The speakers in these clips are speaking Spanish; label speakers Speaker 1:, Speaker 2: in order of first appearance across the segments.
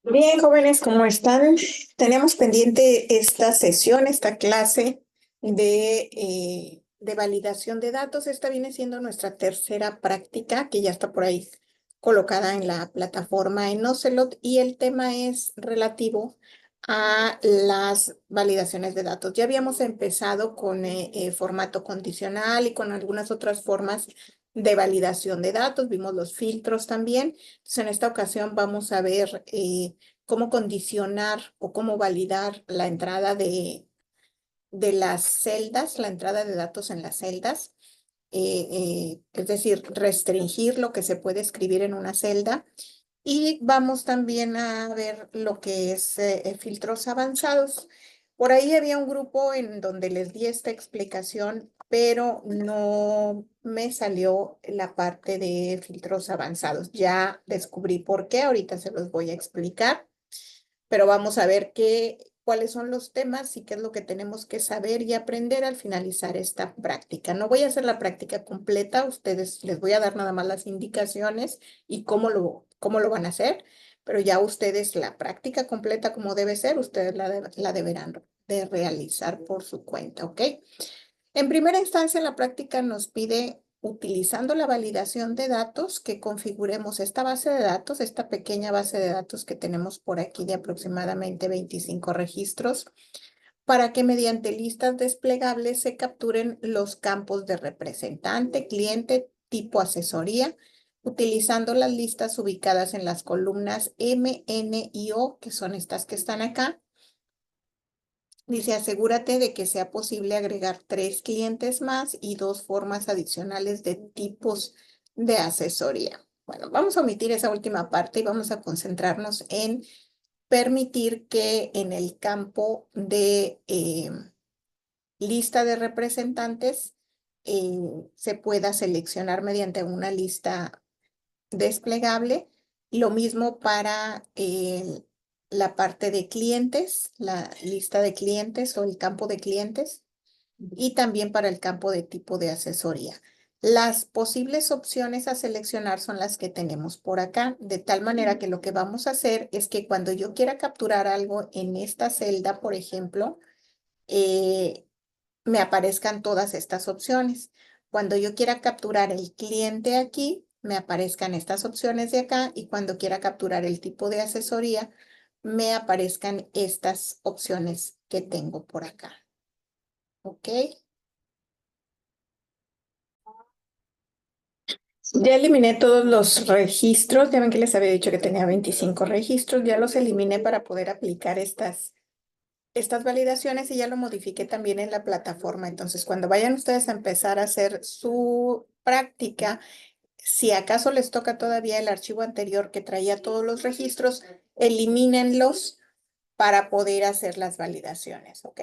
Speaker 1: Bien, jóvenes, ¿cómo están? Tenemos pendiente esta sesión, esta clase de validación de datos. Esta viene siendo nuestra tercera práctica, que ya está por ahí colocada en la plataforma en Ocelot, y el tema es relativo a las validaciones de datos. Ya habíamos empezado con formato condicional y con algunas otras formas de validación de datos. Vimos los filtros también. Entonces, en esta ocasión vamos a ver cómo condicionar o cómo validar la entrada de las celdas, la entrada de datos en las celdas, es decir, restringir lo que se puede escribir en una celda. Y vamos también a ver lo que es filtros avanzados. Por ahí había un grupo en donde les di esta explicación, pero no me salió la parte de filtros avanzados. Ya descubrí por qué, ahorita se los voy a explicar, pero vamos a ver cuáles son los temas y qué es lo que tenemos que saber y aprender al finalizar esta práctica. No voy a hacer la práctica completa, ustedes les voy a dar nada más las indicaciones y cómo lo van a hacer, pero ya ustedes la práctica completa como debe ser, ustedes la deberán de realizar por su cuenta, ¿ok? En primera instancia, la práctica nos pide, utilizando la validación de datos, que configuremos esta base de datos, esta pequeña base de datos que tenemos por aquí de aproximadamente 25 registros, para que mediante listas desplegables se capturen los campos de representante, cliente, tipo asesoría, utilizando las listas ubicadas en las columnas M, N y O, que son estas que están acá. Dice, asegúrate de que sea posible agregar 3 clientes más y 2 formas adicionales de tipos de asesoría. Bueno, vamos a omitir esa última parte y vamos a concentrarnos en permitir que en el campo de lista de representantes se pueda seleccionar mediante una lista desplegable. Lo mismo para la parte de clientes, la lista de clientes o el campo de clientes, y también para el campo de tipo de asesoría. Las posibles opciones a seleccionar son las que tenemos por acá, de tal manera que lo que vamos a hacer es que cuando yo quiera capturar algo en esta celda, por ejemplo, me aparezcan todas estas opciones. Cuando yo quiera capturar el cliente aquí, me aparezcan estas opciones de acá, y cuando quiera capturar el tipo de asesoría, me aparezcan estas opciones que tengo por acá. ¿Ok? Ya eliminé todos los registros. Ya ven que les había dicho que tenía 25 registros. Ya los eliminé para poder aplicar estas validaciones, y ya lo modifiqué también en la plataforma. Entonces, cuando vayan ustedes a empezar a hacer su práctica, si acaso les toca todavía el archivo anterior que traía todos los registros, elimínenlos para poder hacer las validaciones, ¿ok?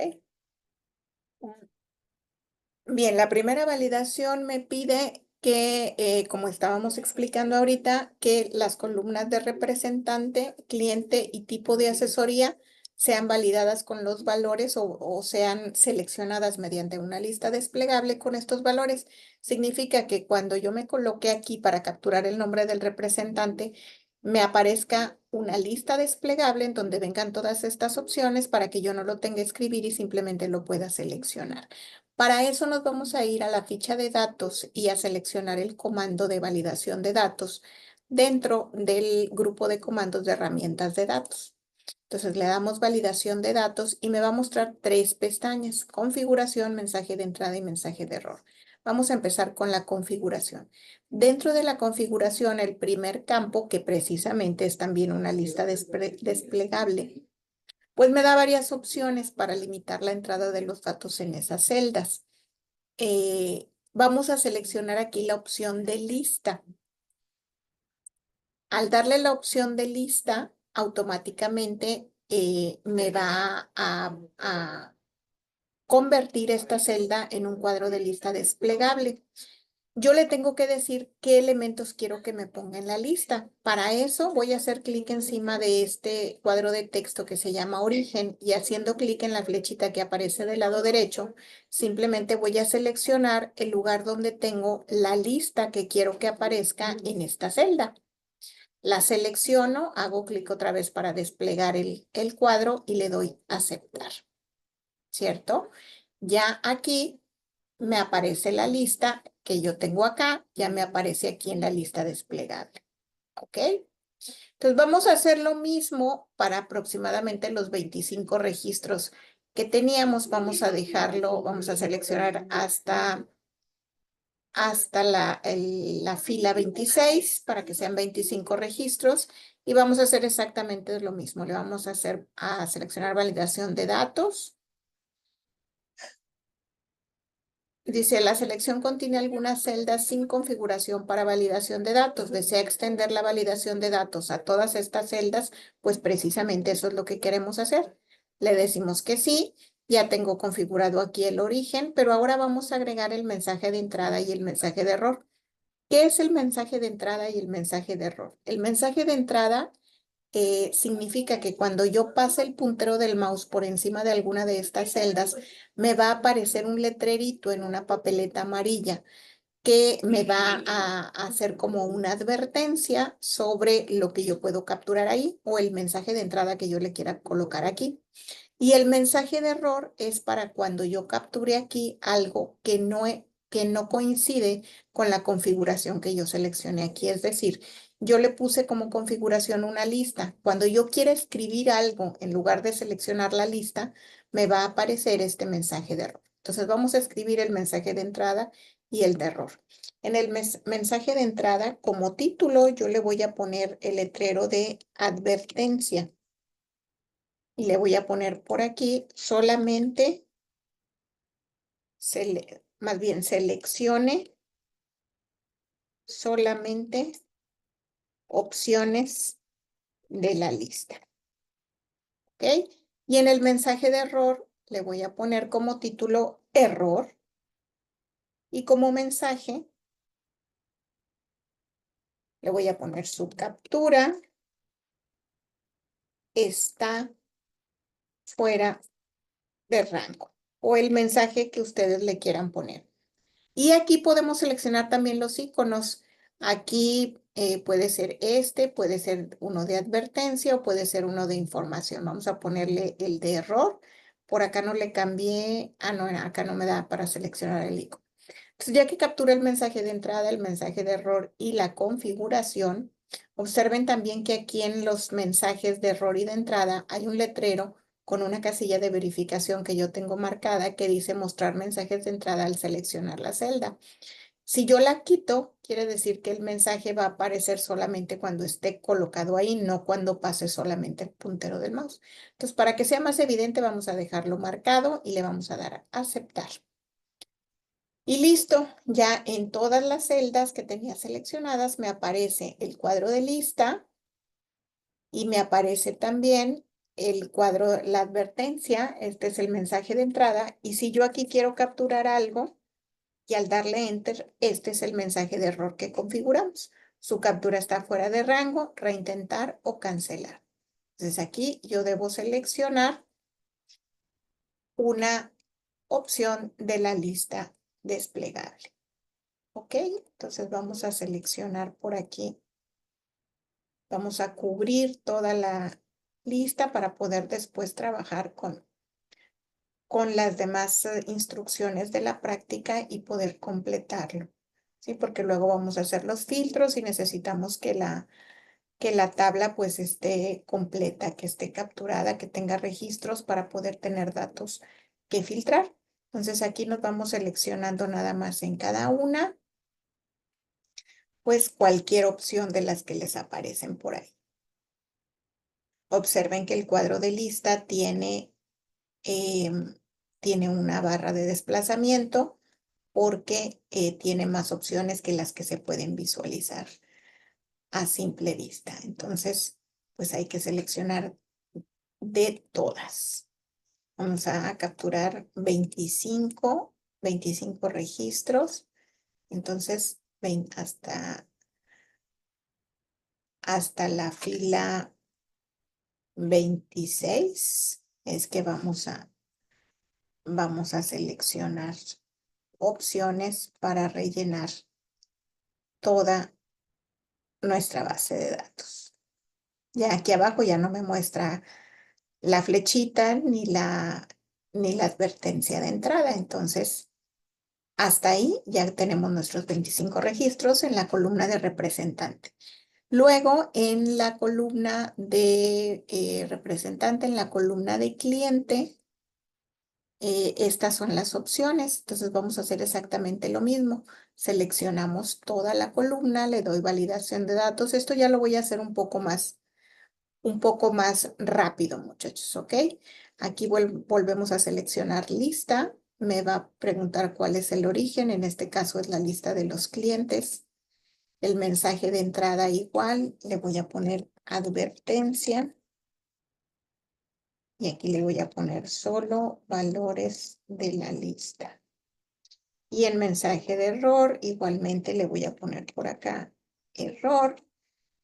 Speaker 1: Bien, la primera validación me pide que, como estábamos explicando ahorita, que las columnas de representante, cliente y tipo de asesoría sean validadas con los valores o sean seleccionadas mediante una lista desplegable con estos valores. Significa que cuando yo me coloque aquí para capturar el nombre del representante, me aparezca una lista desplegable en donde vengan todas estas opciones para que yo no lo tenga que escribir y simplemente lo pueda seleccionar. Para eso nos vamos a ir a la ficha de datos y a seleccionar el comando de validación de datos dentro del grupo de comandos de herramientas de datos. Entonces le damos validación de datos y me va a mostrar 3 pestañas: configuración, mensaje de entrada y mensaje de error. Vamos a empezar con la configuración. Dentro de la configuración, el primer campo, que precisamente es también una lista desplegable, pues me da varias opciones para limitar la entrada de los datos en esas celdas. Vamos a seleccionar aquí la opción de lista. Al darle la opción de lista, automáticamente me va a convertir esta celda en un cuadro de lista desplegable. Yo le tengo que decir qué elementos quiero que me ponga en la lista. Para eso voy a hacer clic encima de este cuadro de texto que se llama origen, y haciendo clic en la flechita que aparece del lado derecho, simplemente voy a seleccionar el lugar donde tengo la lista que quiero que aparezca en esta celda. La selecciono, hago clic otra vez para desplegar el cuadro y le doy aceptar, ¿cierto? Ya aquí me aparece la lista que yo tengo acá, ya me aparece aquí en la lista desplegable, ¿ok? Entonces vamos a hacer lo mismo para aproximadamente los 25 registros que teníamos. Vamos a dejarlo, vamos a seleccionar hasta la fila 26 para que sean 25 registros y vamos a hacer exactamente lo mismo. Le vamos a seleccionar validación de datos. Dice, la selección contiene algunas celdas sin configuración para validación de datos. ¿Desea extender la validación de datos a todas estas celdas? Pues precisamente eso es lo que queremos hacer. Le decimos que sí. Ya tengo configurado aquí el origen, pero ahora vamos a agregar el mensaje de entrada y el mensaje de error. ¿Qué es el mensaje de entrada y el mensaje de error? El mensaje de entrada significa que cuando yo pase el puntero del mouse por encima de alguna de estas celdas, me va a aparecer un letrerito en una papeleta amarilla que me va a hacer como una advertencia sobre lo que yo puedo capturar ahí o el mensaje de entrada que yo le quiera colocar aquí. Y el mensaje de error es para cuando yo capture aquí algo que no coincide con la configuración que yo seleccioné aquí. Es decir, yo le puse como configuración una lista. Cuando yo quiera escribir algo, en lugar de seleccionar la lista, me va a aparecer este mensaje de error. Entonces vamos a escribir el mensaje de entrada y el de error. En el mensaje de entrada, como título, yo le voy a poner el letrero de advertencia. Y le voy a poner por aquí solamente, más bien seleccione solamente opciones de la lista. ¿Ok? Y en el mensaje de error le voy a poner como título error. Y como mensaje le voy a poner su captura está fuera de rango. O el mensaje que ustedes le quieran poner. Y aquí podemos seleccionar también los iconos. Aquí puede ser puede ser uno de advertencia o puede ser uno de información. Vamos a ponerle el de error. Por acá no le cambié. Ah, no, acá no me da para seleccionar el icono. Entonces, ya que captura el mensaje de entrada, el mensaje de error y la configuración, observen también que aquí en los mensajes de error y de entrada hay un letrero con una casilla de verificación que yo tengo marcada que dice mostrar mensajes de entrada al seleccionar la celda. Si yo la quito, quiere decir que el mensaje va a aparecer solamente cuando esté colocado ahí, no cuando pase solamente el puntero del mouse. Entonces, para que sea más evidente, vamos a dejarlo marcado y le vamos a dar a aceptar. Y listo, ya en todas las celdas que tenía seleccionadas me aparece el cuadro de lista y me aparece también el cuadro, la advertencia, este es el mensaje de entrada, y si yo aquí quiero capturar algo y al darle enter, este es el mensaje de error que configuramos. Su captura está fuera de rango, reintentar o cancelar. Entonces aquí yo debo seleccionar una opción de la lista desplegable. ¿Ok? Entonces vamos a seleccionar por aquí. Vamos a cubrir toda la lista para poder después trabajar con las demás instrucciones de la práctica y poder completarlo. ¿Sí? Porque luego vamos a hacer los filtros y necesitamos que la tabla pues esté completa, que esté capturada, que tenga registros para poder tener datos que filtrar. Entonces aquí nos vamos seleccionando nada más en cada una, pues cualquier opción de las que les aparecen por ahí. Observen que el cuadro de lista tiene una barra de desplazamiento porque tiene más opciones que las que se pueden visualizar a simple vista. Entonces, pues hay que seleccionar de todas. Vamos a capturar 25 registros. Entonces, hasta la fila 26 es que vamos a seleccionar opciones para rellenar toda nuestra base de datos. Ya aquí abajo ya no me muestra la flechita ni la advertencia de entrada. Entonces, hasta ahí ya tenemos nuestros 25 registros en la columna de representante. Luego, en la columna de representante, en la columna de cliente, estas son las opciones. Entonces vamos a hacer exactamente lo mismo. Seleccionamos toda la columna, le doy validación de datos. Esto ya lo voy a hacer un poco más rápido, muchachos, ¿ok? Aquí volvemos a seleccionar lista. Me va a preguntar cuál es el origen. En este caso es la lista de los clientes. El mensaje de entrada igual. Le voy a poner advertencia. Y aquí le voy a poner solo valores de la lista. Y el mensaje de error, igualmente le voy a poner por acá error.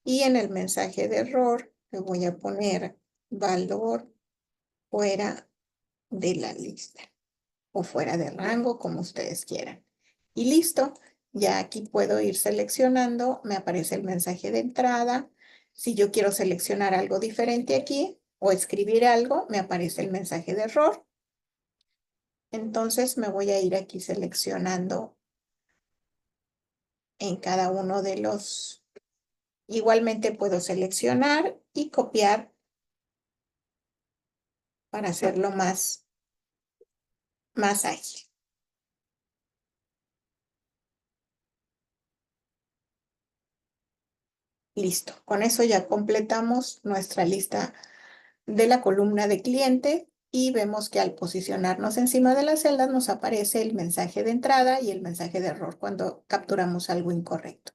Speaker 1: Y en el mensaje de error le voy a poner valor fuera de la lista o fuera de rango, como ustedes quieran. Y listo, ya aquí puedo ir seleccionando, me aparece el mensaje de entrada. Si yo quiero seleccionar algo diferente aquí o escribir algo, me aparece el mensaje de error. Entonces me voy a ir aquí seleccionando en cada uno de los. Igualmente puedo seleccionar y copiar para hacerlo más ágil. Listo, con eso ya completamos nuestra lista de la columna de cliente y vemos que al posicionarnos encima de las celdas nos aparece el mensaje de entrada y el mensaje de error cuando capturamos algo incorrecto.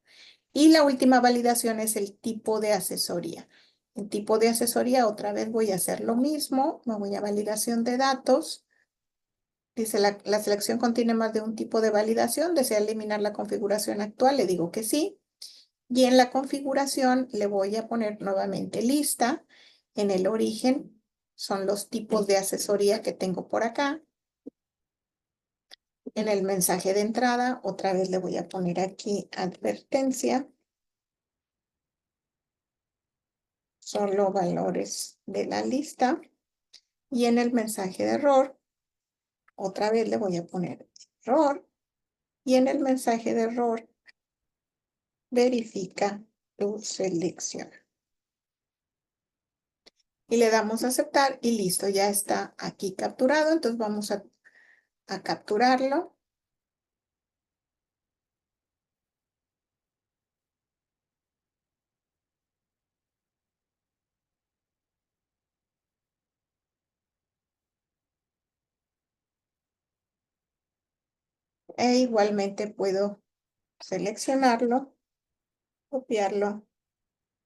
Speaker 1: Y la última validación es el tipo de asesoría. El tipo de asesoría, otra vez voy a hacer lo mismo, me voy a validación de datos. Dice, la selección contiene más de un tipo de validación, desea eliminar la configuración actual, le digo que sí. Y en la configuración le voy a poner nuevamente lista. En el origen son los tipos de asesoría que tengo por acá. En el mensaje de entrada, otra vez le voy a poner aquí advertencia. Solo valores de la lista. Y en el mensaje de error, otra vez le voy a poner error. Y en el mensaje de error, verifica tu selección. Y le damos a aceptar y listo, ya está aquí capturado. Entonces vamos a capturarlo. E igualmente puedo seleccionarlo, copiarlo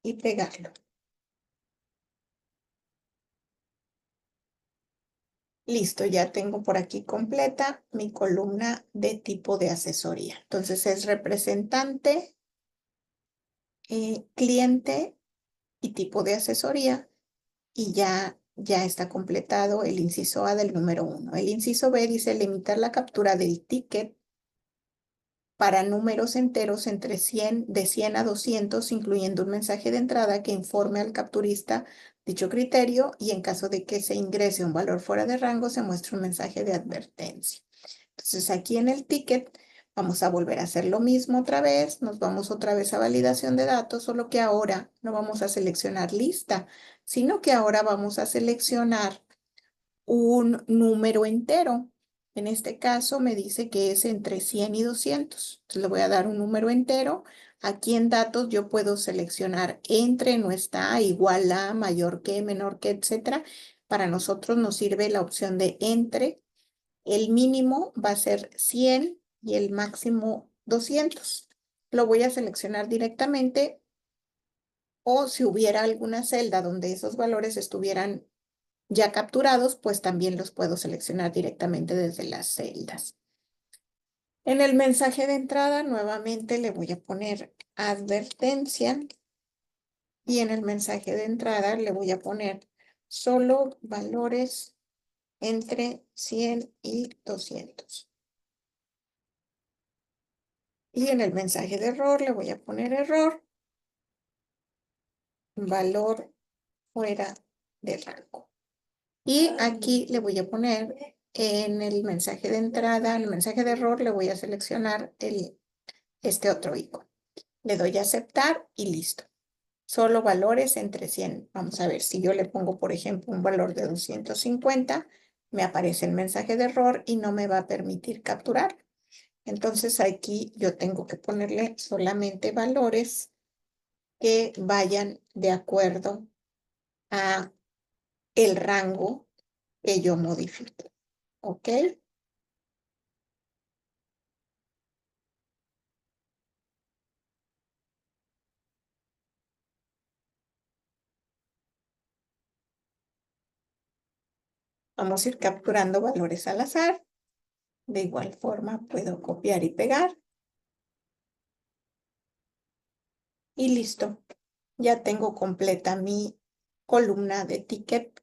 Speaker 1: y pegarlo. Listo, ya tengo por aquí completa mi columna de tipo de asesoría. Entonces es representante, cliente y tipo de asesoría. Y ya está completado el inciso A del número 1. El inciso B dice limitar la captura del ticket para números enteros entre de 100 a 200, incluyendo un mensaje de entrada que informe al capturista dicho criterio y en caso de que se ingrese un valor fuera de rango, se muestra un mensaje de advertencia. Entonces aquí en el ticket vamos a volver a hacer lo mismo otra vez, nos vamos otra vez a validación de datos, solo que ahora no vamos a seleccionar lista, sino que ahora vamos a seleccionar un número entero. En este caso me dice que es entre 100 y 200. Entonces le voy a dar un número entero. Aquí en datos yo puedo seleccionar entre, no está, igual a, mayor que, menor que, etcétera. Para nosotros nos sirve la opción de entre. El mínimo va a ser 100 y el máximo 200. Lo voy a seleccionar directamente o si hubiera alguna celda donde esos valores estuvieran ya capturados, pues también los puedo seleccionar directamente desde las celdas. En el mensaje de entrada, nuevamente le voy a poner advertencia y en el mensaje de entrada le voy a poner solo valores entre 100 y 200. Y en el mensaje de error le voy a poner error valor fuera de rango. Y aquí le voy a poner en el mensaje de entrada, en el mensaje de error, le voy a seleccionar este otro icono. Le doy a aceptar y listo. Solo valores entre 100. Vamos a ver, si yo le pongo, por ejemplo, un valor de 250, me aparece el mensaje de error y no me va a permitir capturar. Entonces aquí yo tengo que ponerle solamente valores que vayan de acuerdo a el rango que yo modifique. ¿Ok? Vamos a ir capturando valores al azar. De igual forma puedo copiar y pegar. Y listo. Ya tengo completa mi columna de ticket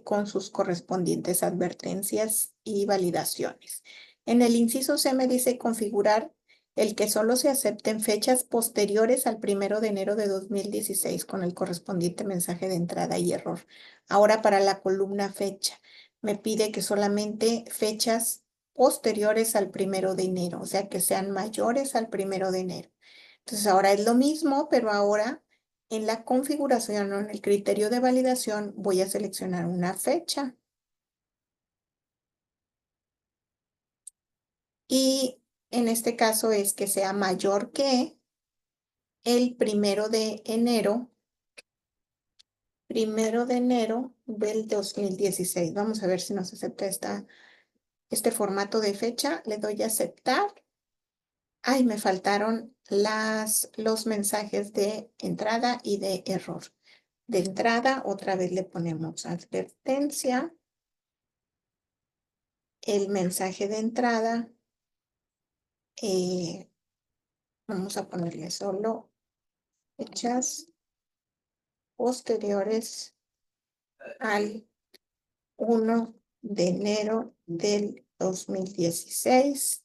Speaker 1: con sus correspondientes advertencias y validaciones. En el inciso C me dice configurar el que solo se acepten fechas posteriores al 1 de enero de 2016 con el correspondiente mensaje de entrada y error. Ahora para la columna fecha, me pide que solamente fechas posteriores al 1 de enero, o sea que sean mayores al 1 de enero. Entonces ahora es lo mismo, pero ahora en la configuración o en el criterio de validación voy a seleccionar una fecha y en este caso es que sea mayor que el 1 de enero, 1 de enero del 2016. Vamos a ver si nos acepta este formato de fecha. Le doy a aceptar. Ay, me faltaron los mensajes de entrada y de error. De entrada, otra vez le ponemos advertencia. El mensaje de entrada, eh, vamos a ponerle solo fechas posteriores al 1 de enero del 2016.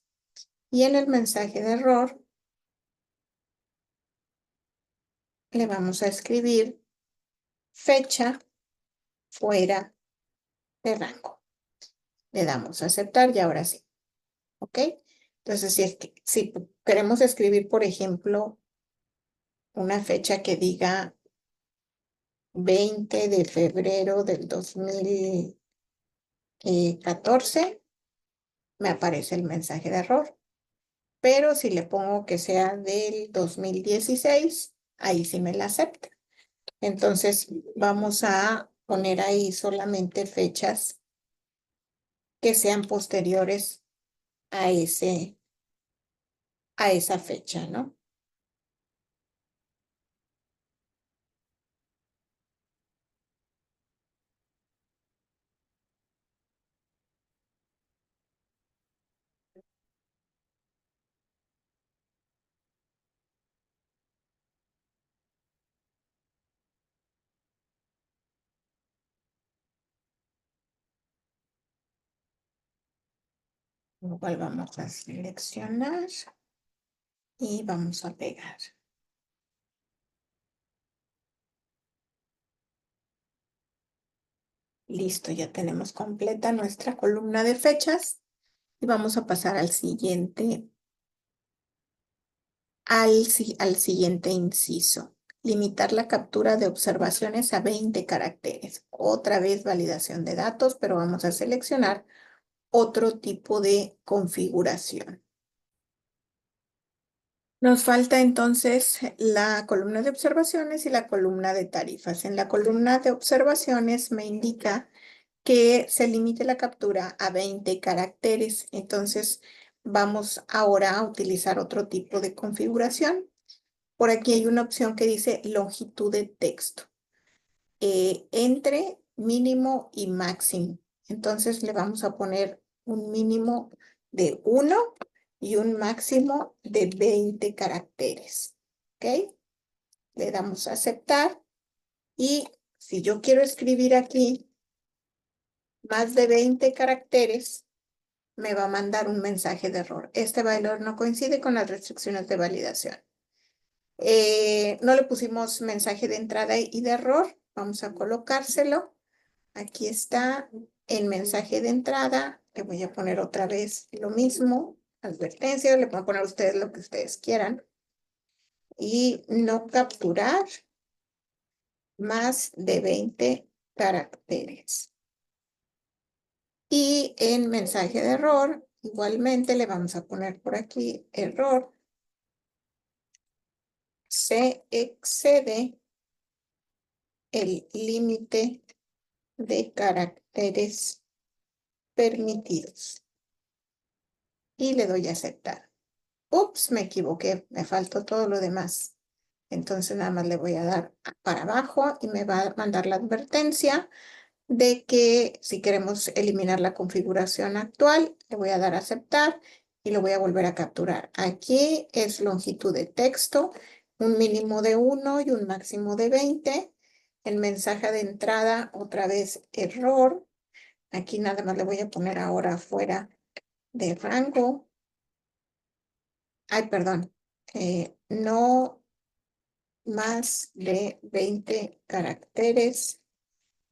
Speaker 1: Y en el mensaje de error le vamos a escribir fecha fuera de rango. Le damos a aceptar y ahora sí. ¿Ok? Entonces, si queremos escribir, por ejemplo, una fecha que diga 20 de febrero del 2014, me aparece el mensaje de error. Pero si le pongo que sea del 2016, ahí sí me la acepta. Entonces, vamos a poner ahí solamente fechas que sean posteriores a esa fecha, ¿no? Lo cual vamos a seleccionar y vamos a pegar. Listo, ya tenemos completa nuestra columna de fechas y vamos a pasar al siguiente inciso. Limitar la captura de observaciones a 20 caracteres. Otra vez validación de datos, pero vamos a seleccionar otro tipo de configuración. Nos falta entonces la columna de observaciones y la columna de tarifas. En la columna de observaciones me indica que se limite la captura a 20 caracteres. Entonces vamos ahora a utilizar otro tipo de configuración. Por aquí hay una opción que dice longitud de texto, entre mínimo y máximo. Entonces le vamos a poner un mínimo de 1 y un máximo de 20 caracteres. ¿Ok? Le damos a aceptar y si yo quiero escribir aquí más de 20 caracteres, me va a mandar un mensaje de error. Este valor no coincide con las restricciones de validación. No le pusimos mensaje de entrada y de error. Vamos a colocárselo. Aquí está el mensaje de entrada. Le voy a poner otra vez lo mismo. Advertencia, le pueden poner ustedes lo que ustedes quieran. Y no capturar más de 20 caracteres. Y en mensaje de error, igualmente le vamos a poner por aquí error. Se excede el límite de caracteres permitidos. Y le doy a aceptar. Ups, me equivoqué, me faltó todo lo demás. Entonces nada más le voy a dar para abajo y me va a mandar la advertencia de que si queremos eliminar la configuración actual, le voy a dar a aceptar y lo voy a volver a capturar. Aquí es longitud de texto, un mínimo de 1 y un máximo de 20. El mensaje de entrada, otra vez error. Aquí nada más le voy a poner ahora fuera de rango. Ay, perdón. No más de 20 caracteres.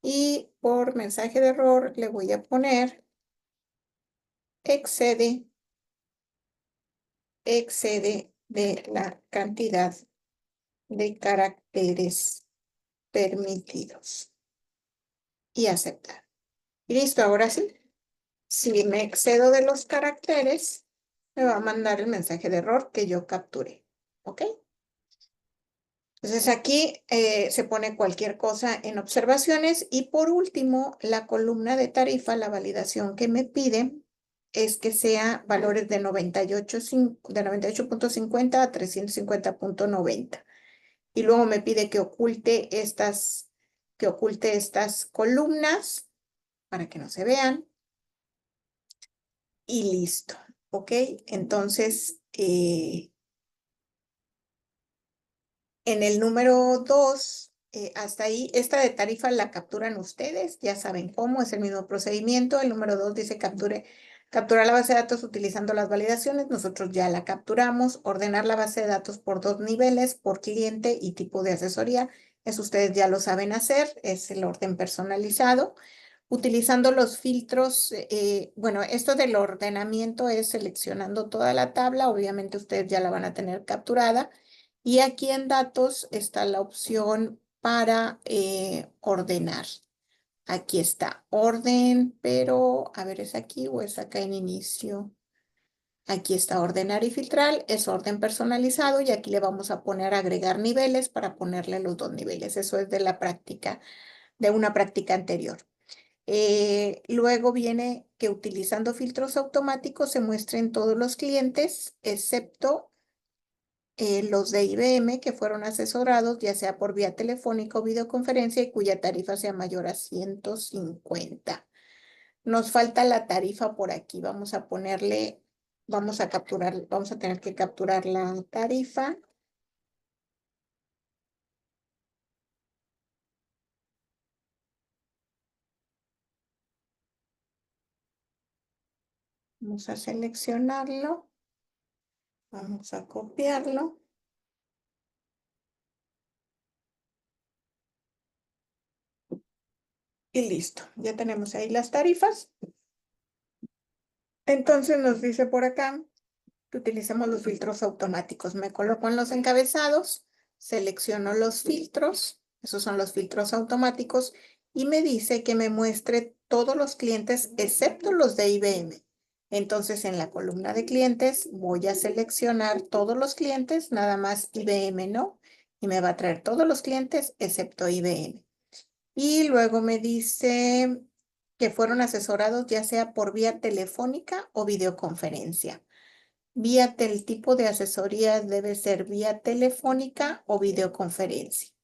Speaker 1: Y por mensaje de error le voy a poner excede de la cantidad de caracteres permitidos. Y aceptar. Y listo, ahora sí. Si me excedo de los caracteres, me va a mandar el mensaje de error que yo capturé. ¿Ok? Entonces aquí se pone cualquier cosa en observaciones y por último, la columna de tarifa, la validación que me pide es que sea valores de 98.50 a 350.90. Y luego me pide que oculte estas columnas para que no se vean y listo. ¿Ok? Entonces, en el número 2, hasta ahí, esta de tarifa la capturan ustedes, ya saben cómo, es el mismo procedimiento. El número 2 dice capturar la base de datos utilizando las validaciones. Nosotros ya la capturamos. Ordenar la base de datos por 2 niveles, por cliente y tipo de asesoría. Eso ustedes ya lo saben hacer, es el orden personalizado. Utilizando los filtros, bueno, esto del ordenamiento es seleccionando toda la tabla, obviamente ustedes ya la van a tener capturada. Y aquí en datos está la opción para ordenar. Aquí está orden, pero a ver, ¿es aquí o es acá en inicio? Aquí está ordenar y filtrar, es orden personalizado y aquí le vamos a poner agregar niveles para ponerle los 2 niveles. Eso es de la práctica, de una práctica anterior. Luego viene que utilizando filtros automáticos se muestren todos los clientes, excepto los de IBM que fueron asesorados, ya sea por vía telefónica o videoconferencia, y cuya tarifa sea mayor a 150. Nos falta la tarifa por aquí. Vamos a ponerle, vamos a capturar, vamos a tener que capturar la tarifa. Vamos a seleccionarlo. Vamos a copiarlo. Y listo. Ya tenemos ahí las tarifas. Entonces nos dice por acá que utilicemos los filtros automáticos. Me coloco en los encabezados, selecciono los filtros, esos son los filtros automáticos, y me dice que me muestre todos los clientes excepto los de IBM. Entonces en la columna de clientes voy a seleccionar todos los clientes, nada más IBM no, y me va a traer todos los clientes excepto IBM. Y luego me dice que fueron asesorados ya sea por vía telefónica o videoconferencia. El tipo de asesoría debe ser vía telefónica o videoconferencia.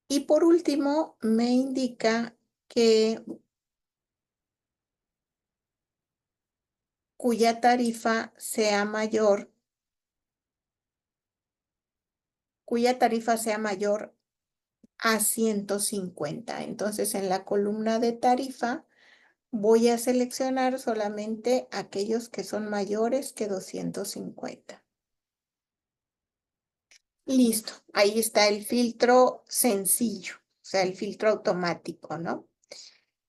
Speaker 1: Y por último, me indica que cuya tarifa sea mayor, a 150. Entonces, en la columna de tarifa, voy a seleccionar solamente aquellos que son mayores que 250. Listo, ahí está el filtro sencillo, o sea, el filtro automático, ¿no?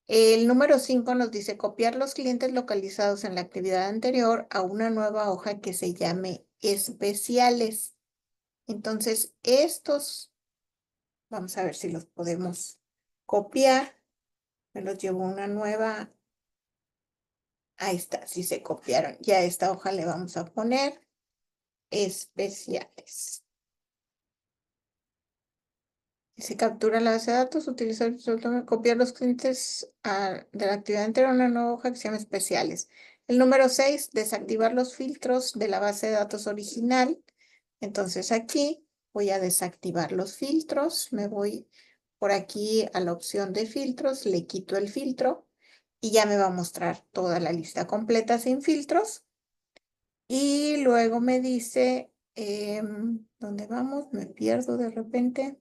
Speaker 1: El número 5 nos dice copiar los clientes localizados en la actividad anterior a una nueva hoja que se llame especiales. Entonces, estos, vamos a ver si los podemos copiar. Me los llevo a una nueva. Ahí está, sí se copiaron. Ya a esta hoja le vamos a poner especiales. Se captura la base de datos, utilizar copiar los clientes de la actividad anterior a una nueva hoja que se llama especiales. El número 6, desactivar los filtros de la base de datos original. Entonces aquí voy a desactivar los filtros. Me voy por aquí a la opción de filtros, le quito el filtro y ya me va a mostrar toda la lista completa sin filtros. Y luego me dice, ¿dónde vamos? Me pierdo de repente.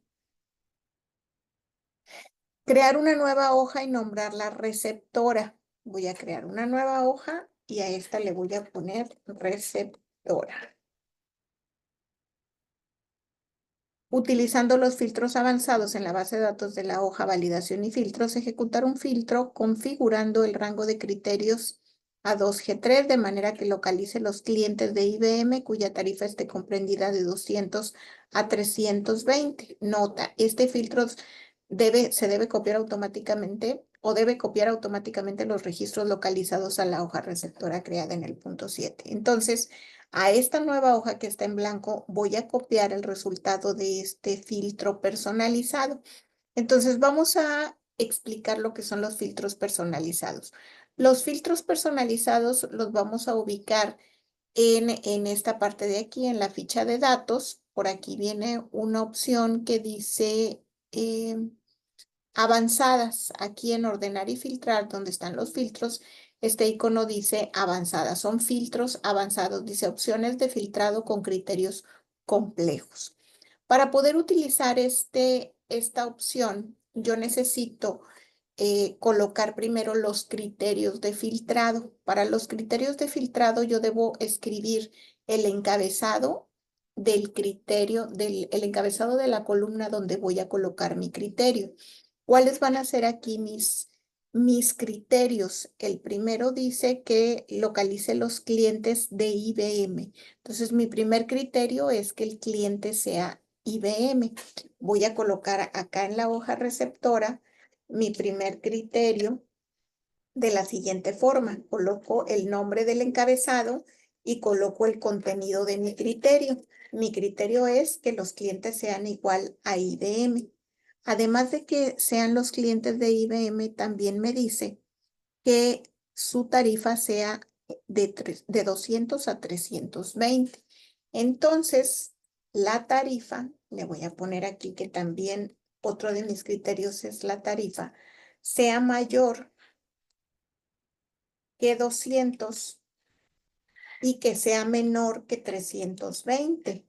Speaker 1: Crear una nueva hoja y nombrarla receptora. Voy a crear una nueva hoja y a esta le voy a poner receptora. Utilizando los filtros avanzados en la base de datos de la hoja validación y filtros, ejecutar un filtro configurando el rango de criterios a 2G3 de manera que localice los clientes de IBM cuya tarifa esté comprendida de 200 a 320. Nota, este filtro se debe copiar automáticamente o debe copiar automáticamente los registros localizados a la hoja receptora creada en el punto 7. Entonces, a esta nueva hoja que está en blanco voy a copiar el resultado de este filtro personalizado. Entonces vamos a explicar lo que son los filtros personalizados. Los filtros personalizados los vamos a ubicar en esta parte de aquí, en la ficha de datos. Por aquí viene una opción que dice avanzadas. Aquí en ordenar y filtrar, donde están los filtros, este icono dice avanzadas. Son filtros avanzados. Dice opciones de filtrado con criterios complejos. Para poder utilizar esta opción, yo necesito colocar primero los criterios de filtrado. Para los criterios de filtrado, yo debo escribir el encabezado del criterio, el encabezado de la columna donde voy a colocar mi criterio. ¿Cuáles van a ser aquí mis criterios? El primero dice que localice los clientes de IBM. Entonces, mi primer criterio es que el cliente sea IBM. Voy a colocar acá en la hoja receptora mi primer criterio de la siguiente forma. Coloco el nombre del encabezado y coloco el contenido de mi criterio. Mi criterio es que los clientes sean igual a IBM. Además de que sean los clientes de IBM, también me dice que su tarifa sea de 200 a 320. Entonces, la tarifa, le voy a poner aquí que también otro de mis criterios es la tarifa, sea mayor que 200 y que sea menor que 320.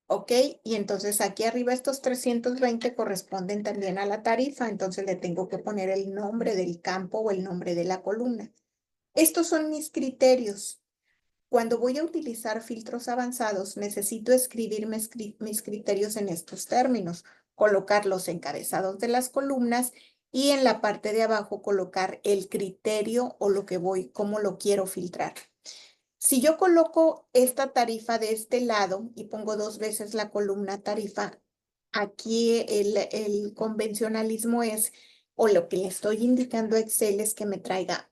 Speaker 1: ¿Ok? Y entonces aquí arriba estos 320 corresponden también a la tarifa, entonces le tengo que poner el nombre del campo o el nombre de la columna. Estos son mis criterios. Cuando voy a utilizar filtros avanzados, necesito escribir mis criterios en estos términos, colocar los encabezados de las columnas y en la parte de abajo colocar el criterio o lo que cómo lo quiero filtrar. Si yo coloco esta tarifa de este lado y pongo 2 veces la columna tarifa, aquí el convencionalismo es, o lo que le estoy indicando a Excel es que me traiga,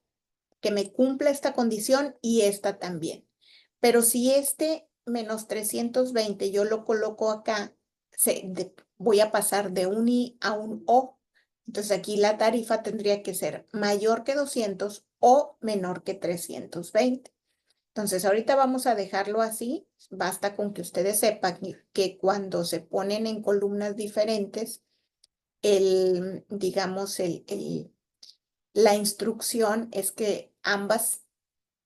Speaker 1: que me cumpla esta condición y esta también. Pero si este menos 320 yo lo coloco acá, voy a pasar de un I a un O. Entonces aquí la tarifa tendría que ser mayor que 200 o menor que 320. Entonces, ahorita vamos a dejarlo así. Basta con que ustedes sepan que cuando se ponen en columnas diferentes, digamos, la instrucción es que ambas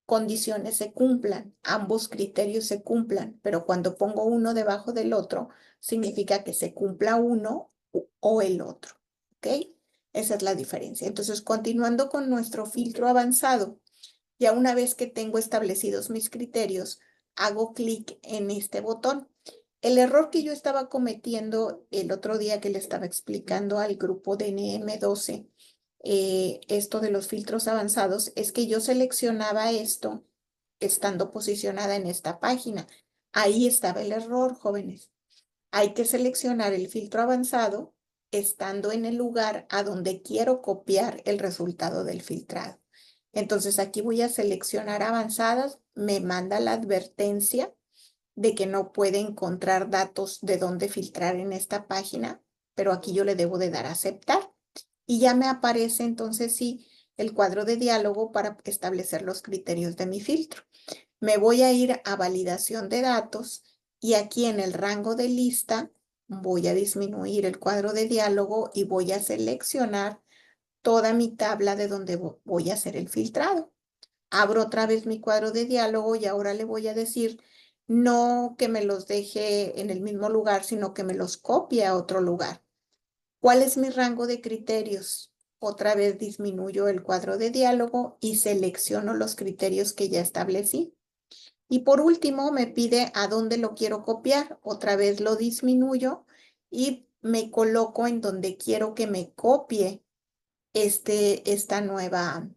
Speaker 1: condiciones se cumplan, ambos criterios se cumplan, pero cuando pongo uno debajo del otro, significa que se cumpla uno o el otro. ¿Ok? Esa es la diferencia. Entonces, continuando con nuestro filtro avanzado, ya una vez que tengo establecidos mis criterios, hago clic en este botón. El error que yo estaba cometiendo el otro día que le estaba explicando al grupo de NM12, esto de los filtros avanzados, es que yo seleccionaba esto estando posicionada en esta página. Ahí estaba el error, jóvenes. Hay que seleccionar el filtro avanzado estando en el lugar a donde quiero copiar el resultado del filtrado. Entonces aquí voy a seleccionar avanzadas, me manda la advertencia de que no puede encontrar datos de dónde filtrar en esta página, pero aquí yo le debo de dar a aceptar. Y ya me aparece entonces sí el cuadro de diálogo para establecer los criterios de mi filtro. Me voy a ir a validación de datos y aquí en el rango de lista voy a disminuir el cuadro de diálogo y voy a seleccionar toda mi tabla de donde voy a hacer el filtrado. Abro otra vez mi cuadro de diálogo y ahora le voy a decir no que me los deje en el mismo lugar, sino que me los copie a otro lugar. ¿Cuál es mi rango de criterios? Otra vez disminuyo el cuadro de diálogo y selecciono los criterios que ya establecí. Y por último, me pide a dónde lo quiero copiar. Otra vez lo disminuyo y me coloco en donde quiero que me copie este nuevo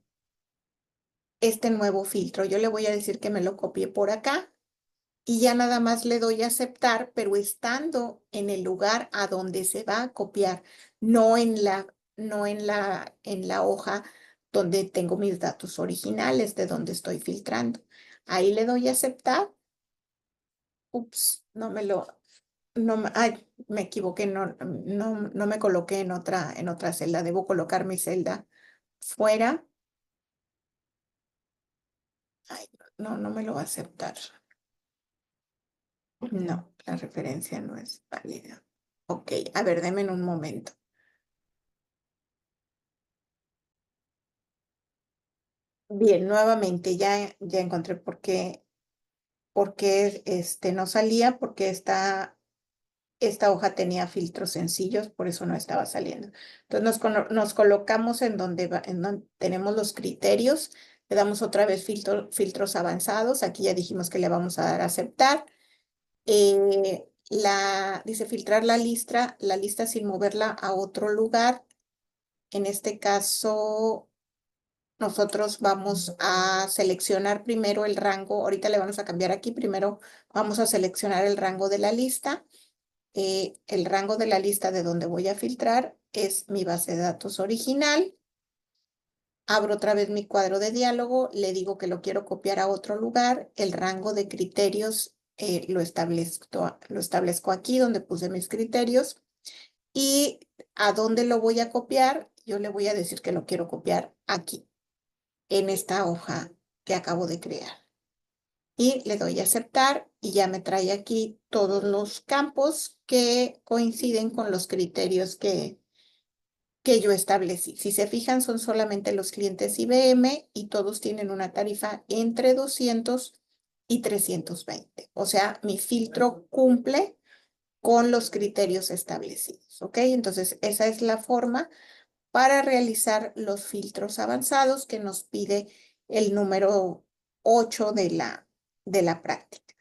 Speaker 1: filtro. Yo le voy a decir que me lo copie por acá y ya nada más le doy a aceptar, pero estando en el lugar a donde se va a copiar, no en la hoja donde tengo mis datos originales de donde estoy filtrando. Ahí le doy a aceptar. Ups, ay, me equivoqué, no me coloqué en otra celda. Debo colocar mi celda fuera. Ay, no me lo va a aceptar. No, la referencia no es válida. Ok, a ver, deme en un momento. Bien, nuevamente ya encontré por qué no salía, porque esta hoja tenía filtros sencillos, por eso no estaba saliendo. Entonces nos colocamos en donde tenemos los criterios, le damos otra vez filtros avanzados, aquí ya dijimos que le vamos a dar a aceptar. Dice filtrar la lista sin moverla a otro lugar. En este caso, nosotros vamos a seleccionar primero el rango. Ahorita le vamos a cambiar aquí. Primero vamos a seleccionar el rango de la lista. El rango de la lista de donde voy a filtrar es mi base de datos original. Abro otra vez mi cuadro de diálogo, le digo que lo quiero copiar a otro lugar. El rango de criterios lo establezco aquí donde puse mis criterios. ¿Y a dónde lo voy a copiar? Yo le voy a decir que lo quiero copiar aquí, en esta hoja que acabo de crear. Y le doy a aceptar y ya me trae aquí todos los campos que coinciden con los criterios que yo establecí. Si se fijan, son solamente los clientes IBM y todos tienen una tarifa entre 200 y 320. O sea, mi filtro cumple con los criterios establecidos, ¿ok? Entonces, esa es la forma para realizar los filtros avanzados que nos pide el número 8 de la práctica.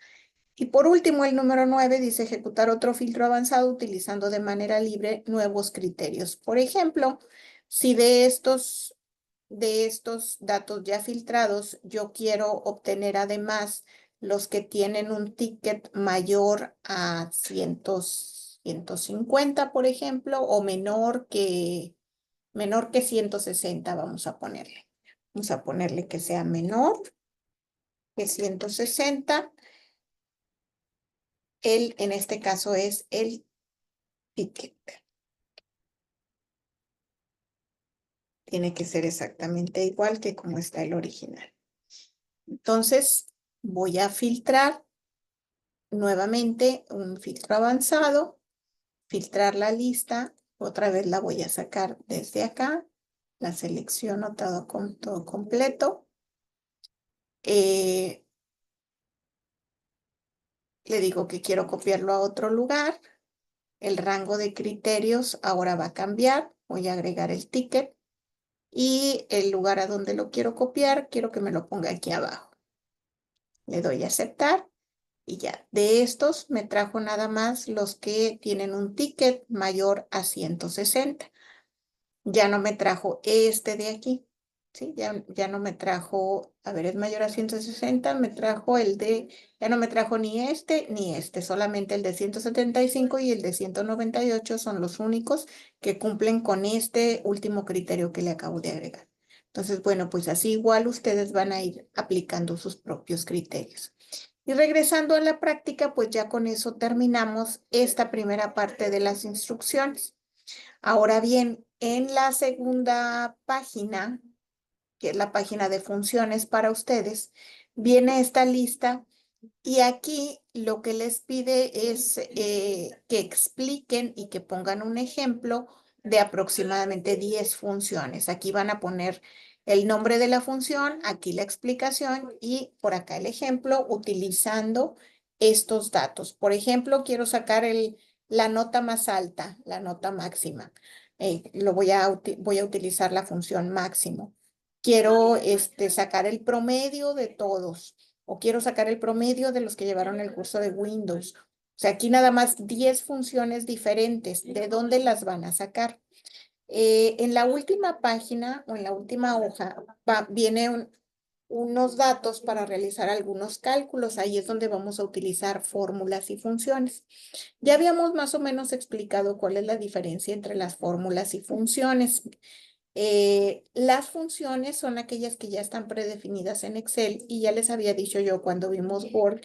Speaker 1: Y por último, el número 9 dice ejecutar otro filtro avanzado utilizando de manera libre nuevos criterios. Por ejemplo, si de estos datos ya filtrados, yo quiero obtener además los que tienen un ticket mayor a 150, por ejemplo, o menor que 160, vamos a ponerle. Vamos a ponerle que sea menor que 160. En este caso es el ticket. Tiene que ser exactamente igual que como está el original. Entonces, voy a filtrar nuevamente un filtro avanzado, filtrar la lista. Otra vez la voy a sacar desde acá. La selecciono todo completo. Le digo que quiero copiarlo a otro lugar. El rango de criterios ahora va a cambiar. voy a agregar el ticket y el lugar a donde lo quiero copiar, quiero que me lo ponga aquí abajo. Le doy a aceptar y ya. De estos me trajo nada más los que tienen un ticket mayor a 160. Ya no me trajo este de aquí. ¿Sí? Ya no me trajo, a ver, es mayor a 160, me trajo ya no me trajo ni este, solamente el de 175 y el de 198 son los únicos que cumplen con este último criterio que le acabo de agregar. Entonces, bueno, pues así igual ustedes van a ir aplicando sus propios criterios. Y regresando a la práctica, pues ya con eso terminamos esta primera parte de las instrucciones. Ahora bien, en la segunda página, que es la página de funciones para ustedes, viene esta lista y aquí lo que les pide es que expliquen y que pongan un ejemplo de aproximadamente 10 funciones. Aquí van a poner el nombre de la función, aquí la explicación y por acá el ejemplo utilizando estos datos. Por ejemplo, quiero sacar la nota más alta, la nota máxima. Voy a utilizar la función máximo. Quiero sacar el promedio de todos o quiero sacar el promedio de los que llevaron el curso de Windows. O sea, aquí nada más 10 funciones diferentes. ¿De dónde las van a sacar? En la última página o en la última hoja viene unos datos para realizar algunos cálculos. Ahí es donde vamos a utilizar fórmulas y funciones. Ya habíamos más o menos explicado cuál es la diferencia entre las fórmulas y funciones. Las funciones son aquellas que ya están predefinidas en Excel y ya les había dicho yo cuando vimos Word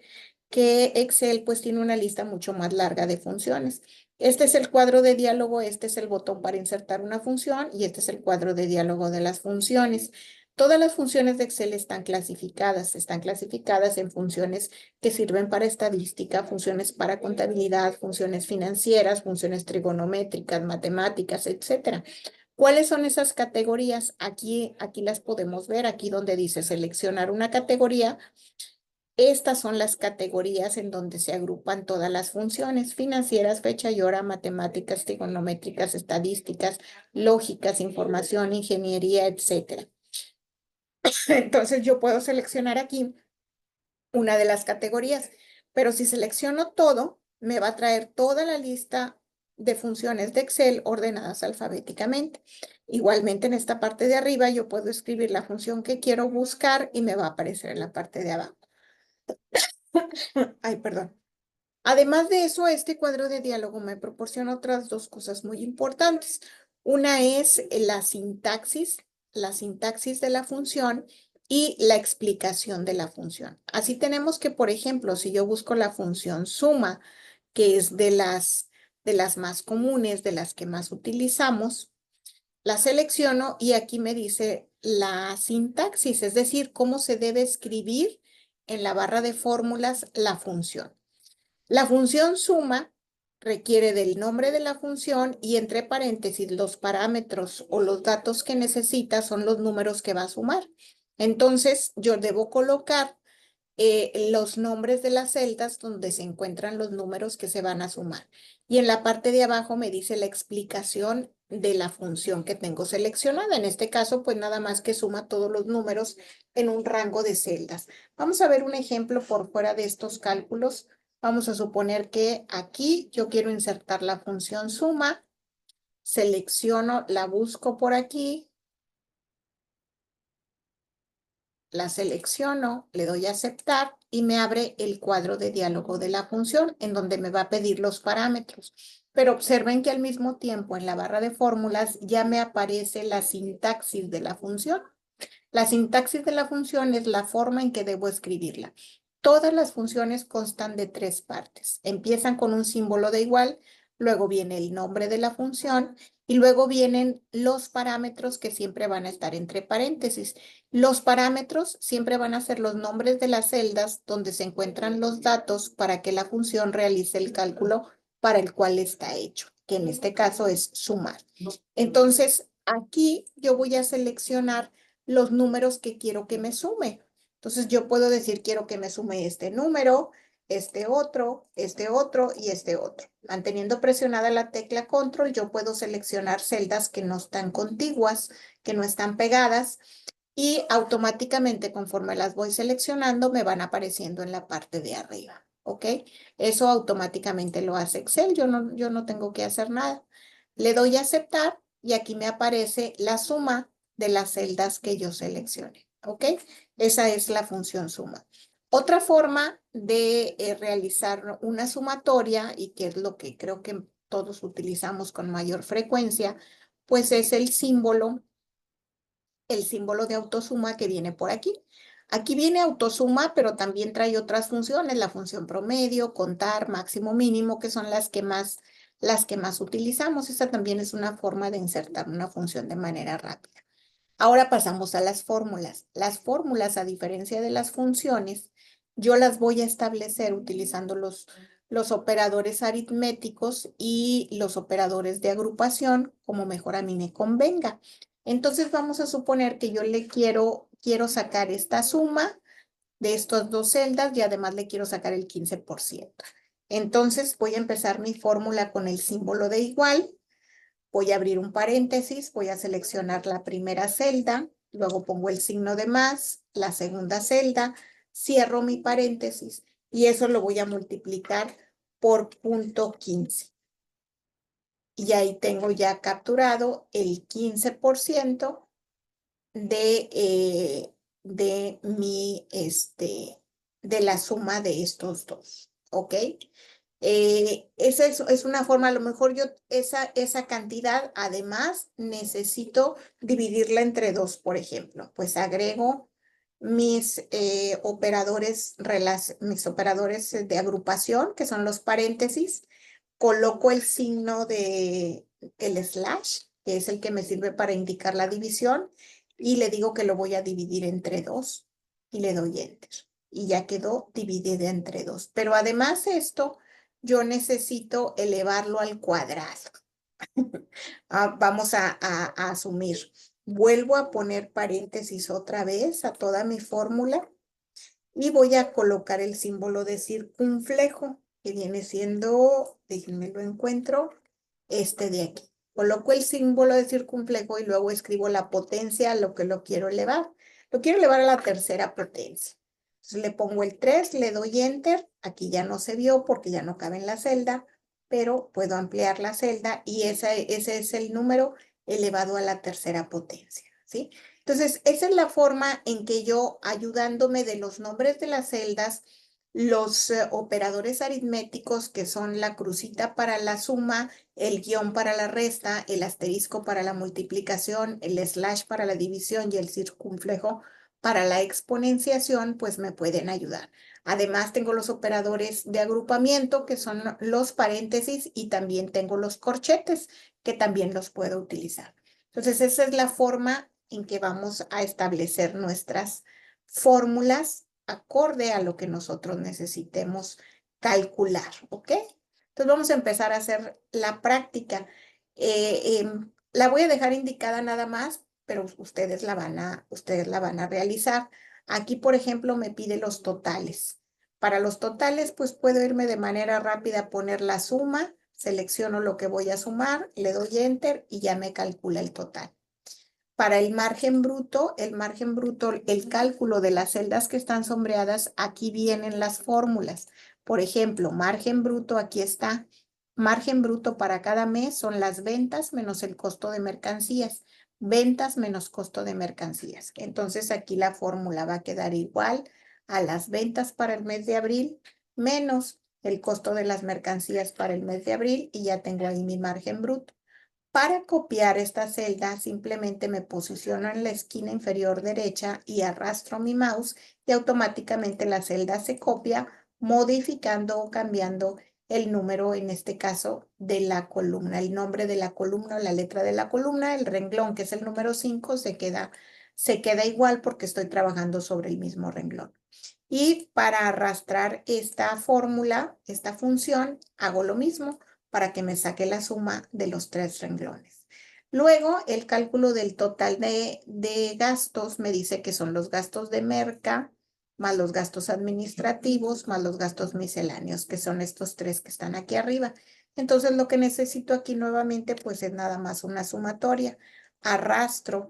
Speaker 1: que Excel pues tiene una lista mucho más larga de funciones. Este es el cuadro de diálogo, este es el botón para insertar una función y este es el cuadro de diálogo de las funciones. Todas las funciones de Excel están clasificadas en funciones que sirven para estadística, funciones para contabilidad, funciones financieras, funciones trigonométricas, matemáticas, etcétera. ¿Cuáles son esas categorías? Aquí las podemos ver, aquí donde dice seleccionar una categoría. Estas son las categorías en donde se agrupan todas las funciones financieras, fecha y hora, matemáticas, trigonométricas, estadísticas, lógicas, información, ingeniería, etcétera. Entonces yo puedo seleccionar aquí una de las categorías, pero si selecciono todo, me va a traer toda la lista de funciones de Excel ordenadas alfabéticamente. Igualmente en esta parte de arriba yo puedo escribir la función que quiero buscar y me va a aparecer en la parte de abajo. Ay, perdón. Además de eso, este cuadro de diálogo me proporciona otras dos cosas muy importantes. Una es la sintaxis de la función y la explicación de la función. Así tenemos que, por ejemplo, si yo busco la función suma, que es de las más comunes, de las que más utilizamos, la selecciono y aquí me dice la sintaxis, es decir, cómo se debe escribir en la barra de fórmulas la función. La función suma requiere del nombre de la función y entre paréntesis los parámetros o los datos que necesita son los números que va a sumar. Entonces yo debo colocar los nombres de las celdas donde se encuentran los números que se van a sumar. Y en la parte de abajo me dice la explicación de la función que tengo seleccionada. En este caso, pues nada más que suma todos los números en un rango de celdas. Vamos a ver un ejemplo por fuera de estos cálculos. Vamos a suponer que aquí yo quiero insertar la función suma. Selecciono, la busco por aquí. La selecciono, le doy a aceptar y me abre el cuadro de diálogo de la función en donde me va a pedir los parámetros. Pero observen que al mismo tiempo en la barra de fórmulas ya me aparece la sintaxis de la función. La sintaxis de la función es la forma en que debo escribirla. Todas las funciones constan de tres partes. Empiezan con un símbolo de igual, luego viene el nombre de la función y luego vienen los parámetros que siempre van a estar entre paréntesis. Los parámetros siempre van a ser los nombres de las celdas donde se encuentran los datos para que la función realice el cálculo para el cual está hecho, que en este caso es sumar. Entonces, aquí yo voy a seleccionar los números que quiero que me sume. Entonces yo puedo decir, quiero que me sume este número, este otro y este otro. Manteniendo presionada la tecla Control, yo puedo seleccionar celdas que no están contiguas, que no están pegadas, y automáticamente conforme las voy seleccionando me van apareciendo en la parte de arriba, ¿ok? Eso automáticamente lo hace Excel, yo no tengo que hacer nada. Le doy a aceptar y aquí me aparece la suma de las celdas que yo seleccione, ¿ok? Esa es la función suma. Otra forma de realizar una sumatoria, y que es lo que creo que todos utilizamos con mayor frecuencia, pues es el símbolo de autosuma que viene por aquí. Aquí viene autosuma, pero también trae otras funciones, la función promedio, contar, máximo, mínimo, que son las que más utilizamos. Esa también es una forma de insertar una función de manera rápida. Ahora pasamos a las fórmulas. Las fórmulas, a diferencia de las funciones, yo las voy a establecer utilizando los operadores aritméticos y los operadores de agrupación, como mejor a mí me convenga. Entonces vamos a suponer que yo quiero sacar esta suma de estas dos celdas y además le quiero sacar el 15%. Entonces voy a empezar mi fórmula con el símbolo de igual. Voy a abrir un paréntesis, voy a seleccionar la primera celda, luego pongo el signo de más, la segunda celda, cierro mi paréntesis y eso lo voy a multiplicar por punto 15. Y ahí tengo ya capturado el 15% de la suma de estos dos, ¿ok? Esa es una forma, a lo mejor yo esa cantidad, además, necesito dividirla entre dos, por ejemplo. Pues agrego mis operadores de agrupación, que son los paréntesis, coloco el signo de el slash, que es el que me sirve para indicar la división, y le digo que lo voy a dividir entre dos, y le doy enter. Y ya quedó dividida entre dos. Pero además esto yo necesito elevarlo al cuadrado. Vamos a asumir. Vuelvo a poner paréntesis otra vez a toda mi fórmula y voy a colocar el símbolo de circunflejo, que viene siendo, déjenme lo encuentro, este de aquí. Coloco el símbolo de circunflejo y luego escribo la potencia a lo que lo quiero elevar. Lo quiero elevar a la tercera potencia. Entonces le pongo el 3, le doy enter. Aquí ya no se vio porque ya no cabe en la celda, pero puedo ampliar la celda y ese es el número elevado a la tercera potencia, ¿sí? Entonces, esa es la forma en que yo, ayudándome de los nombres de las celdas, los operadores aritméticos, que son la crucita para la suma, el guión para la resta, el asterisco para la multiplicación, el slash para la división y el circunflejo para la exponenciación, pues me pueden ayudar. Además, tengo los operadores de agrupamiento, que son los paréntesis, y también tengo los corchetes, que también los puedo utilizar. Entonces, esa es la forma en que vamos a establecer nuestras fórmulas acorde a lo que nosotros necesitemos calcular, ¿ok? Entonces vamos a empezar a hacer la práctica. La voy a dejar indicada nada más, pero ustedes ustedes la van a realizar. Aquí, por ejemplo, me pide los totales. Para los totales, pues puedo irme de manera rápida a poner la suma, selecciono lo que voy a sumar, le doy enter y ya me calcula el total. Para el margen bruto, el cálculo de las celdas que están sombreadas, aquí vienen las fórmulas. Por ejemplo, margen bruto, aquí está. Margen bruto para cada mes son las ventas menos el costo de mercancías. Ventas menos costo de mercancías. Entonces aquí la fórmula va a quedar igual a las ventas para el mes de abril menos el costo de las mercancías para el mes de abril y ya tengo ahí mi margen bruto. Para copiar esta celda, simplemente me posiciono en la esquina inferior derecha y arrastro mi mouse y automáticamente la celda se copia, modificando o cambiando el número, en este caso, de la columna, el nombre de la columna o la letra de la columna, el renglón, que es el número 5, se queda igual porque estoy trabajando sobre el mismo renglón. Y para arrastrar esta fórmula, esta función, hago lo mismo para que me saque la suma de los tres renglones. Luego, el cálculo del total de gastos me dice que son los gastos de merca más los gastos administrativos, más los gastos misceláneos, que son estos tres que están aquí arriba. Entonces, lo que necesito aquí nuevamente, pues es nada más una sumatoria. Arrastro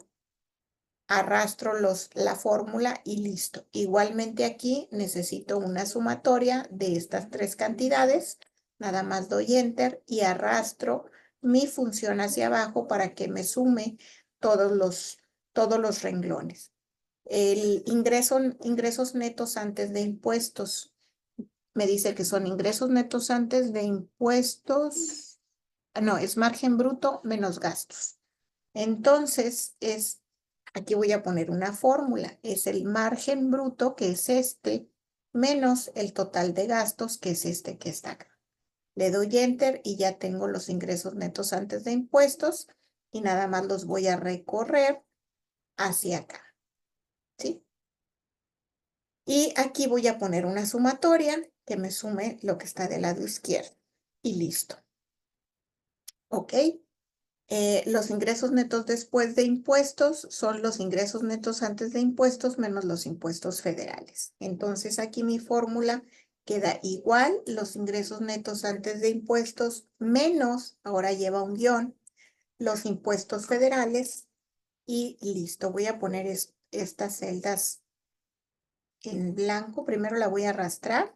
Speaker 1: la fórmula y listo. Igualmente aquí necesito una sumatoria de estas tres cantidades. Nada más doy enter y arrastro mi función hacia abajo para que me sume todos los renglones. El ingresos netos antes de impuestos. Me dice que son ingresos netos antes de impuestos. No, es margen bruto menos gastos. Entonces, aquí voy a poner una fórmula. Es el margen bruto, que es este, menos el total de gastos, que es este que está acá. Le doy enter y ya tengo los ingresos netos antes de impuestos y nada más los voy a recorrer hacia acá. ¿Sí? Y aquí voy a poner una sumatoria que me sume lo que está del lado izquierdo. Y listo. ¿Ok? Los ingresos netos después de impuestos son los ingresos netos antes de impuestos menos los impuestos federales. Entonces aquí mi fórmula queda igual, los ingresos netos antes de impuestos menos, ahora lleva un guión, los impuestos federales y listo. Voy a poner estas celdas en blanco. Primero la voy a arrastrar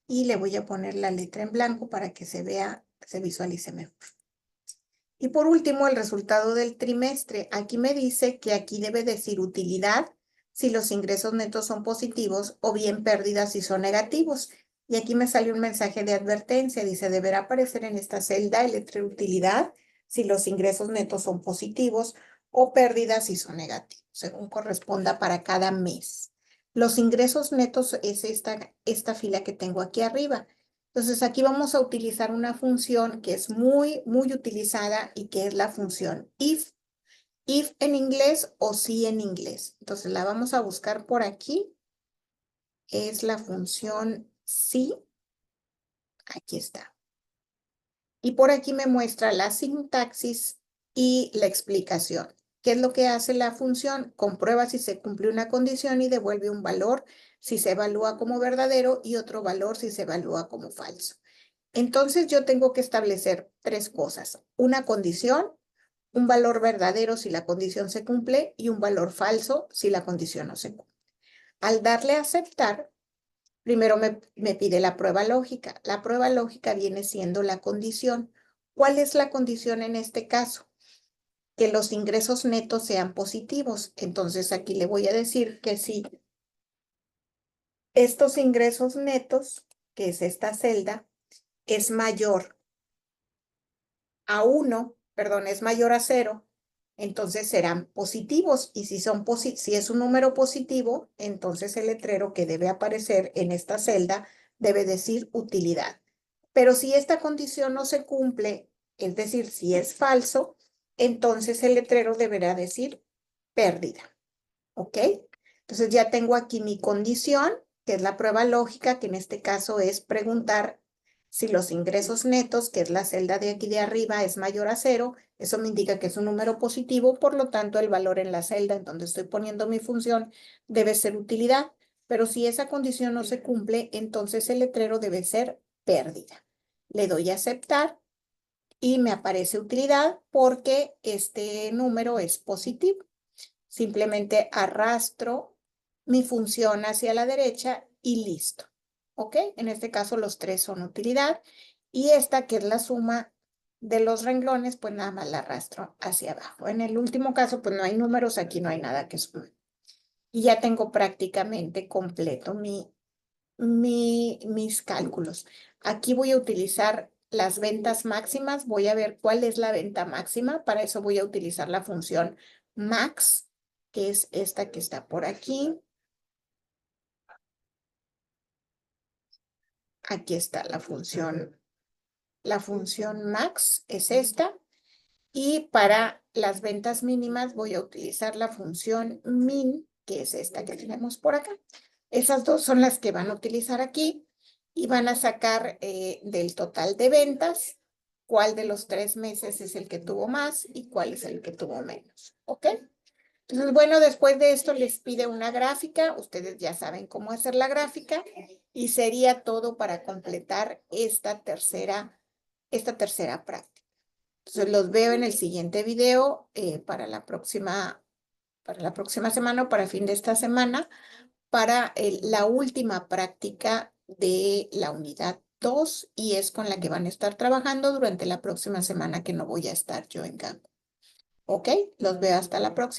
Speaker 1: y le voy a poner la letra en blanco para que se vea, se visualice mejor. Y por último, el resultado del trimestre. Aquí me dice que aquí debe decir utilidad si los ingresos netos son positivos o bien pérdidas si son negativos. Y aquí me sale un mensaje de advertencia. Dice, deberá aparecer en esta celda el letrero utilidad si los ingresos netos son positivos o pérdidas si son negativos, según corresponda para cada mes. Los ingresos netos es esta fila que tengo aquí arriba. Entonces aquí vamos a utilizar una función que es muy utilizada y que es la función if. If en inglés o si en inglés. Entonces la vamos a buscar por aquí. Es la función si. Aquí está. Y por aquí me muestra la sintaxis y la explicación. ¿Qué es lo que hace la función? Comprueba si se cumple una condición y devuelve un valor si se evalúa como verdadero y otro valor si se evalúa como falso. Entonces yo tengo que establecer tres cosas. Una condición, un valor verdadero si la condición se cumple y un valor falso si la condición no se cumple. Al darle a aceptar, primero me pide la prueba lógica. La prueba lógica viene siendo la condición. ¿Cuál es la condición en este caso? Que los ingresos netos sean positivos. Entonces aquí le voy a decir que si estos ingresos netos, que es esta celda, es mayor a 1, perdón, es mayor a 0, entonces serán positivos. Y si es un número positivo, entonces el letrero que debe aparecer en esta celda debe decir utilidad. Pero si esta condición no se cumple, es decir, si es falso, entonces el letrero deberá decir pérdida. ¿Ok? Entonces ya tengo aquí mi condición, que es la prueba lógica, que en este caso es preguntar si los ingresos netos, que es la celda de aquí de arriba, es mayor a 0. Eso me indica que es un número positivo, por lo tanto el valor en la celda en donde estoy poniendo mi función debe ser utilidad. Pero si esa condición no se cumple, entonces el letrero debe ser pérdida. Le doy a aceptar y me aparece utilidad porque este número es positivo. Simplemente arrastro mi función hacia la derecha y listo. ¿Ok? En este caso los tres son utilidad. Y esta, que es la suma de los renglones, pues nada más la arrastro hacia abajo. En el último caso, pues no hay números, aquí no hay nada que sumar. Y ya tengo prácticamente completo mis cálculos. Aquí voy a utilizar las ventas máximas. Voy a ver cuál es la venta máxima. Para eso voy a utilizar la función max, que es esta que está por aquí. Aquí está la función max es esta. Y para las ventas mínimas voy a utilizar la función min, que es esta que tenemos por acá. Esas dos son las que van a utilizar aquí y van a sacar del total de ventas cuál de los 3 meses es el que tuvo más y cuál es el que tuvo menos. ¿Ok? Entonces, bueno, después de esto les pide una gráfica. Ustedes ya saben cómo hacer la gráfica y sería todo para completar esta tercera práctica. Entonces, los veo en el siguiente video para la próxima semana o para fin de esta semana, para la última práctica de la unidad 2 y es con la que van a estar trabajando durante la próxima semana que no voy a estar yo en campo. ¿Ok? Los veo hasta la próxima.